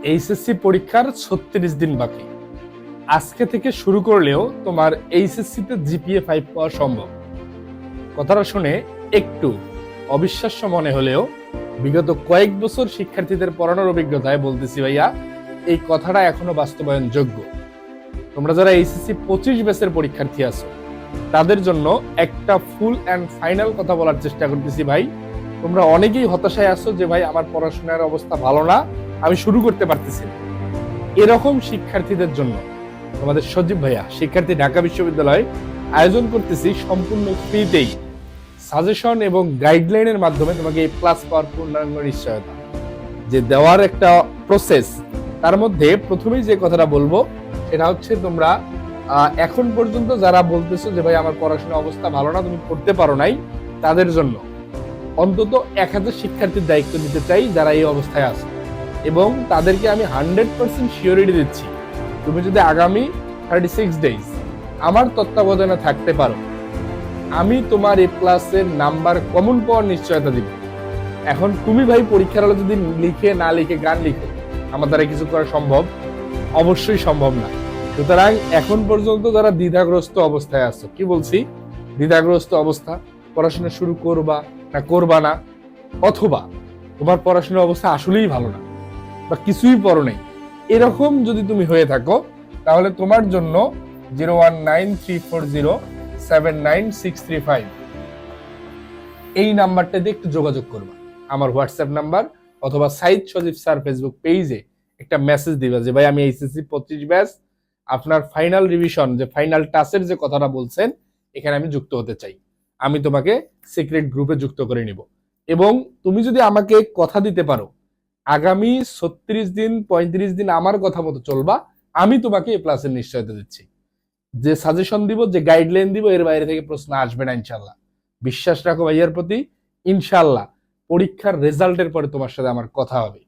HSC পরীক্ষার 36 দিন বাকি। আজকে থেকে শুরু করলেও তোমার এইচএসসি তে জিপিএ 5 পাওয়া সম্ভব। কথাটা শুনে একটু অবিশ্বাস্য মনে হলেও বিগত কয়েক বছর শিক্ষার্থীদের পড়ানোর অভিজ্ঞতায় বলতেছি ভাইয়া, এই কথাটা এখনো বাস্তবায়ন যোগ্য। তোমরা যারা এইচএসসি 25 ব্যাচের পরীক্ষার্থী আছো তাদের জন্য একটা ফুল অ্যান্ড ফাইনাল কথা বলার চেষ্টা করতেছি ভাই। তোমরা অনেকেই হতাশায় আছো যে ভাই আমার পড়াশোনার অবস্থা ভালো না, আমি শুরু করতে পারতেছি না। এরকম শিক্ষার্থীদের জন্য তোমাদের সজীব ভাইয়া শিক্ষার্থী ঢাকা বিশ্ববিদ্যালয় আয়োজন করতেছি সম্পূর্ণ ফ্রিতেই সাজেশন এবং গাইডলাইনের মাধ্যমে তোমাকে এই প্লাস পাওয়ার পূর্ণাঙ্গ নিশ্চয়তা যে দেওয়ার একটা প্রসেস। তার মধ্যে প্রথমেই যে কথাটা বলবো সেটা হচ্ছে, তোমরা এখন পর্যন্ত যারা বলতেছো যে ভাই আমার পড়াশোনা অবস্থা ভালো না, তুমি পড়তে পারো নাই, তাদের জন্য অন্তত 1000 শিক্ষার্থীর দায়িত্ব দিতে চাই যারা এই অবস্থায় আছে, এবং তাদেরকে আমি 100% শিওরিটি দিচ্ছি তুমি যদি আগামী 36 ডেজ আমার তত্ত্বাবধানে থাকতে পারো, আমি তোমার এ প্লাসের নাম্বার কমন পাওয়ার নিশ্চয়তা দিব। এখন তুমি ভাই পরীক্ষার হলে যদি লিখে না লিখে গান লিখো, আমার দ্বারা কিছু করা সম্ভব? অবশ্যই সম্ভব না। সুতরাং এখন পর্যন্ত যারা দ্বিধাগ্রস্ত অবস্থায় আছো, কি বলছি, দ্বিধাগ্রস্ত অবস্থা, পড়াশোনা শুরু করবা না করবা না, অথবা তোমার পড়াশোনার অবস্থা আসলেই ভালো না বা কিছুই পড়ো নেই, এরকম যদি তুমি হয়ে থাকো, তাহলে তোমার জন্য 0193407965 এই নাম্বারটাতে একটু যোগাযোগ করবা। আমার হোয়াটসঅ্যাপ নাম্বার, অথবা সাইদ সজীব স্যার ফেসবুক পেজে একটা মেসেজ দিবা যে ভাই আমি এইচএসসি 25 ব্যাচ আপনার ফাইনাল রিভিশন, যে ফাইনাল টাচের যে কথাটা বলছেন, এখানে আমি যুক্ত হতে চাই। আমি তোমাকে সিক্রেট গ্রুপে যুক্ত করে নিব। এবং তুমি যদি আমাকে কথা দিতে পারো আগামী 36 দিন 35 দিন আমার কথা মতো চলবা, আমি তোমাকে এ প্লাসের নিশ্চয়তা দিচ্ছি। যে সাজেশন দিব, যে গাইডলাইন দিব, এর বাইরে থেকে প্রশ্ন আসবে না ইনশাল্লাহ। বিশ্বাস রাখো ভাইয়ার প্রতি, ইনশাল্লাহ পরীক্ষার রেজাল্টের পরে তোমার সাথে আমার কথা হবে।